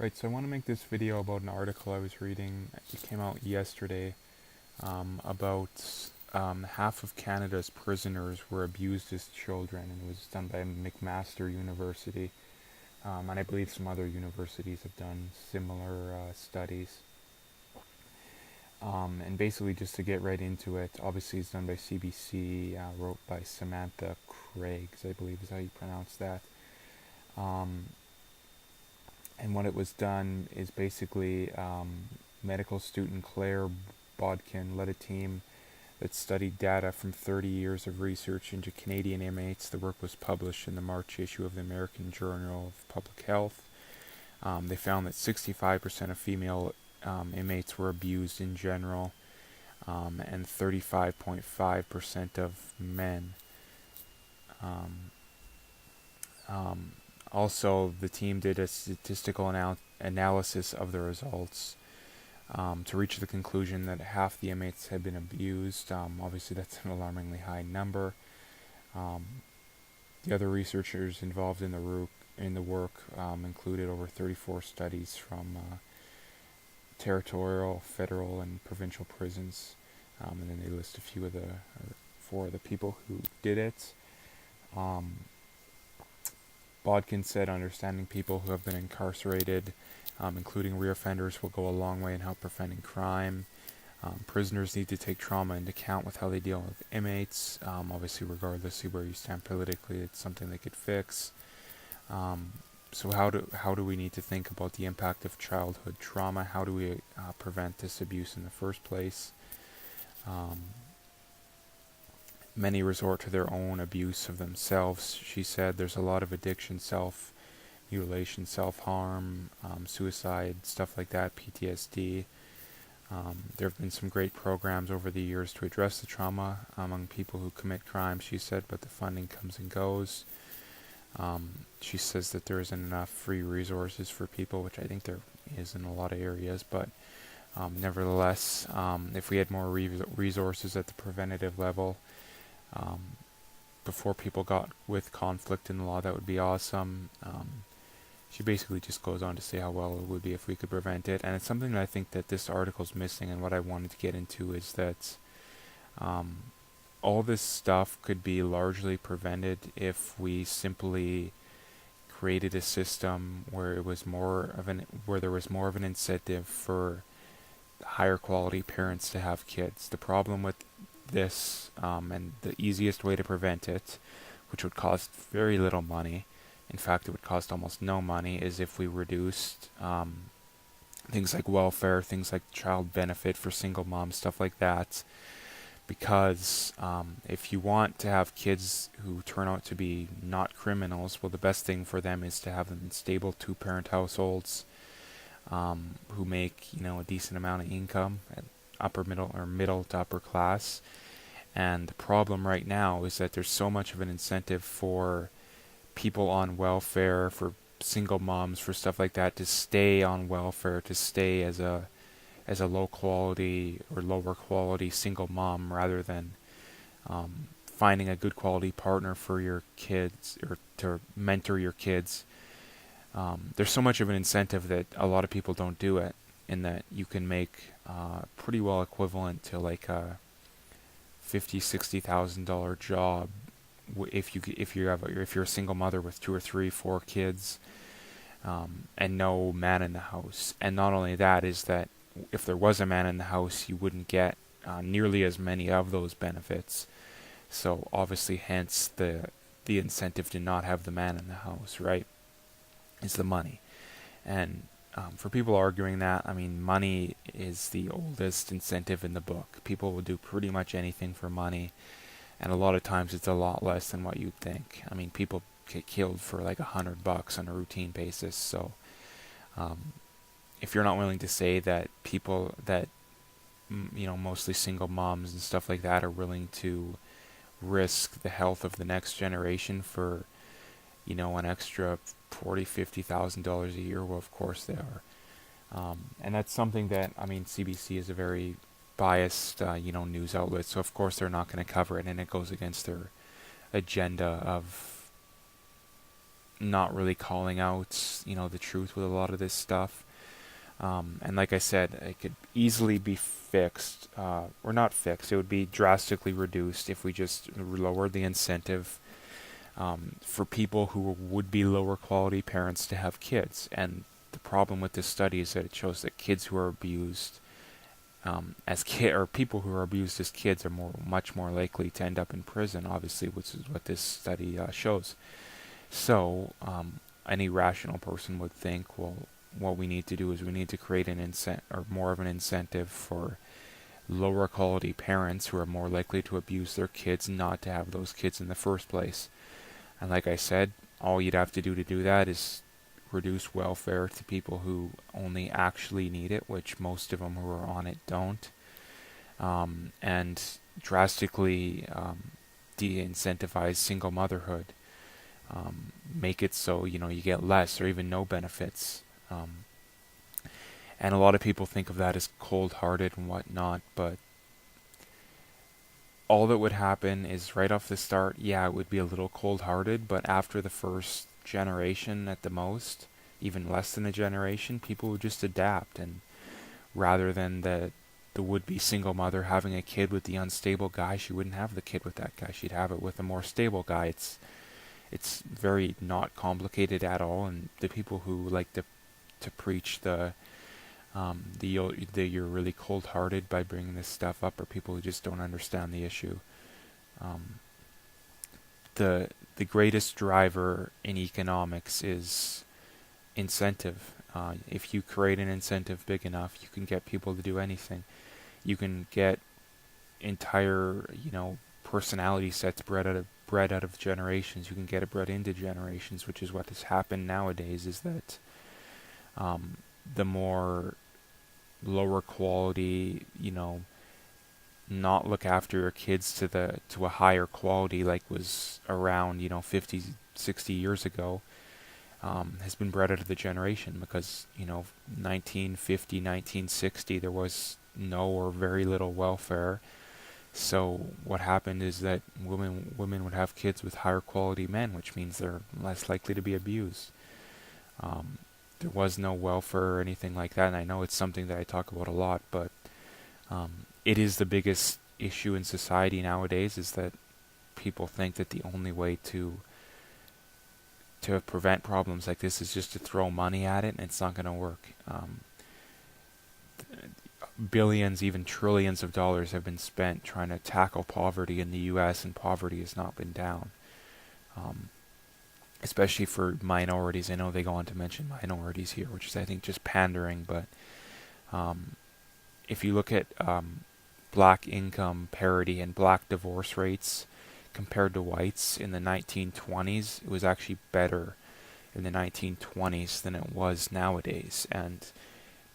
Right, so I want to make this video about an article I was reading. It came out yesterday about half of Canada's prisoners were abused as children, and it was done by McMaster University. And I believe some other universities have done similar studies. And basically, just to get right into it, obviously it's done by CBC, wrote by Samantha Craigs, I believe is how you pronounce that. Um, and what it was done is basically medical student Claire Bodkin led a team that studied data from 30 years of research into Canadian inmates. The work was published in the March issue of the American Journal of Public Health. They found that 65% of female inmates were abused in general, and 35.5% of men. Um, um, Also, the team did a statistical analysis of the results to reach the conclusion that half the inmates had been abused. Obviously, that's an alarmingly high number. Um, the other researchers involved in the work included over 34 studies from territorial, federal, and provincial prisons, and then they list a few of four of the people who did it. Um, Bodkin said understanding people who have been incarcerated, including reoffenders, will go a long way in help preventing crime. Prisoners need to take trauma into account with how they deal with inmates. Obviously, regardless of where you stand politically, it's something they could fix. So how do we need to think about the impact of childhood trauma? How do we prevent this abuse in the first place? Many resort to their own abuse of themselves. She said there's a lot of addiction, self-mutilation, self-harm, suicide, stuff like that, PTSD. There have been some great programs over the years to address the trauma among people who commit crimes, she said, but the funding comes and goes. She says that there isn't enough free resources for people, which I think there is in a lot of areas, but nevertheless, if we had more resources at the preventative level, before people got with conflict in the law, that would be awesome. She basically just goes on to say how well it would be if we could prevent it, and it's something that I think that this article's missing, and what I wanted to get into is that all this stuff could be largely prevented if we simply created a system where it was where there was more of an incentive for higher quality parents to have kids. The problem with this, and the easiest way to prevent it, which would cost very little money, in fact it would cost almost no money, is if we reduced things like welfare, things like child benefit for single moms, stuff like that. Because if you want to have kids who turn out to be not criminals, well, the best thing for them is to have them in stable two-parent households who make a decent amount of income, at upper middle or middle to upper class. And the problem right now is that there's so much of an incentive for people on welfare, for single moms, for stuff like that, to stay on welfare, to stay as a low quality or lower quality single mom, rather than finding a good quality partner for your kids or to mentor your kids. There's so much of an incentive that a lot of people don't do it, in that you can make pretty well equivalent to like a $50,000-$60,000 job if you're a single mother with 2 or 3, 4 kids, and no man in the house. And not only that, is that if there was a man in the house, you wouldn't get nearly as many of those benefits. So obviously, hence the incentive to not have the man in the house, right? Is the money. And for people arguing that, I mean, money is the oldest incentive in the book. People will do pretty much anything for money, and a lot of times it's a lot less than what you'd think. I mean, people get killed for like $100 on a routine basis. So if you're not willing to say that people that mostly single moms and stuff like that are willing to risk the health of the next generation for an extra $40,000-$50,000 a year, well, of course they are. And that's something that, I mean, CBC is a very biased news outlet, so of course they're not going to cover it, and it goes against their agenda of not really calling out, the truth with a lot of this stuff. And like I said, it could easily be fixed, or not fixed. It would be drastically reduced if we just lowered the incentive for people who would be lower quality parents to have kids. And the problem with this study is that it shows that kids who are abused or people who are abused as kids are much more likely to end up in prison. Obviously, which is what this study shows. So, any rational person would think, well, what we need to do is we need to create more of an incentive for lower quality parents who are more likely to abuse their kids not to have those kids in the first place. And like I said, all you'd have to do that is reduce welfare to people who only actually need it, which most of them who are on it don't, and drastically de-incentivize single motherhood. Make it so you get less or even no benefits. And a lot of people think of that as cold-hearted and whatnot, but all that would happen is right off the start, yeah, it would be a little cold-hearted, but after the first generation at the most, even less than a generation, people would just adapt. And rather than the would-be single mother having a kid with the unstable guy, she wouldn't have the kid with that guy. She'd have it with a more stable guy. It's very not complicated at all, and the people who like to preach you're really cold-hearted by bringing this stuff up are people who just don't understand the issue. The greatest driver in economics is incentive. If you create an incentive big enough, you can get people to do anything. You can get entire, personality sets bred out of generations. You can get it bred into generations, which is what has happened nowadays. Is that the more lower quality, not look after your kids to a higher quality like was around 50, 60 years ago, has been bred out of the generation, because 1950, 1960 there was no or very little welfare. So what happened is that women would have kids with higher quality men, which means they're less likely to be abused. There was no welfare or anything like that, and I know it's something that I talk about a lot, but it is the biggest issue in society nowadays, is that people think that the only way to prevent problems like this is just to throw money at it, and it's not going to work. Billions, even trillions of dollars have been spent trying to tackle poverty in the U.S., and poverty has not been down. Especially for minorities. I know they go on to mention minorities here, which is, I think, just pandering, but if you look at black income parity and black divorce rates compared to whites in the 1920s, it was actually better in the 1920s than it was nowadays. And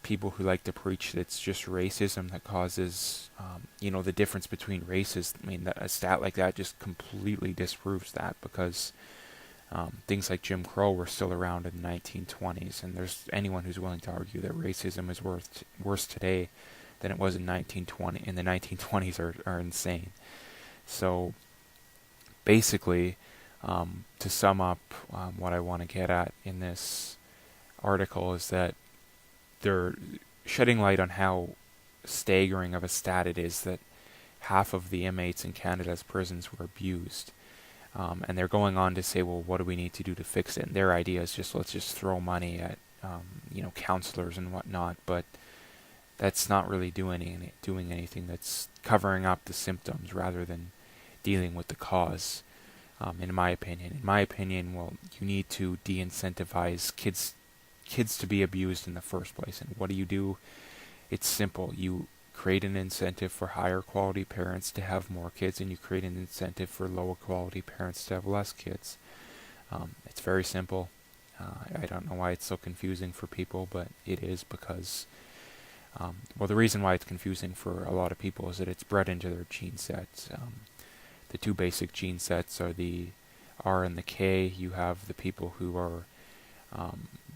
people who like to preach that it's just racism that causes, the difference between races, I mean, a stat like that just completely disproves that, because things like Jim Crow were still around in the 1920s, and there's anyone who's willing to argue that racism is worse today than it was in the 1920s are insane. So basically, to sum up what I want to get at in this article is that they're shedding light on how staggering of a stat it is that half of the inmates in Canada's prisons were abused. And they're going on to say, well, what do we need to do to fix it? And their idea is let's just throw money at, counselors and whatnot. But that's not really doing anything. That's covering up the symptoms rather than dealing with the cause, in my opinion. In my opinion, well, you need to de-incentivize kids to be abused in the first place. And what do? It's simple. You create an incentive for higher quality parents to have more kids, and you create an incentive for lower quality parents to have less kids. It's very simple. I don't know why it's so confusing for people, but it is, because the reason why it's confusing for a lot of people is that it's bred into their gene sets. The two basic gene sets are the R and the K. You have the people who are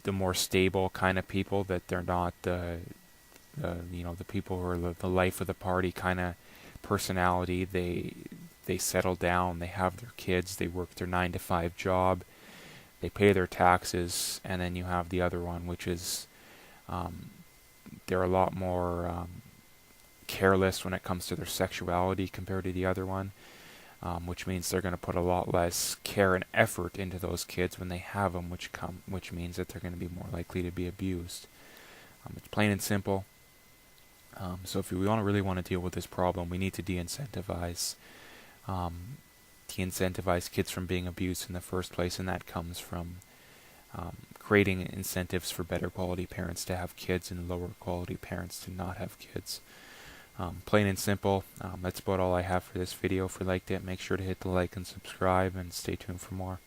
the more stable kind of people, that they're not the people who are the life of the party kind of personality. They settle down, they have their kids, they work their 9-to-5 job, they pay their taxes, and then you have the other one, which is they're a lot more careless when it comes to their sexuality compared to the other one, which means they're going to put a lot less care and effort into those kids when they have them, which means that they're going to be more likely to be abused. It's plain and simple. So if we really want to deal with this problem, we need to de-incentivize kids from being abused in the first place, and that comes from creating incentives for better quality parents to have kids and lower quality parents to not have kids. Plain and simple. That's about all I have for this video. If you liked it, make sure to hit the like and subscribe, and stay tuned for more.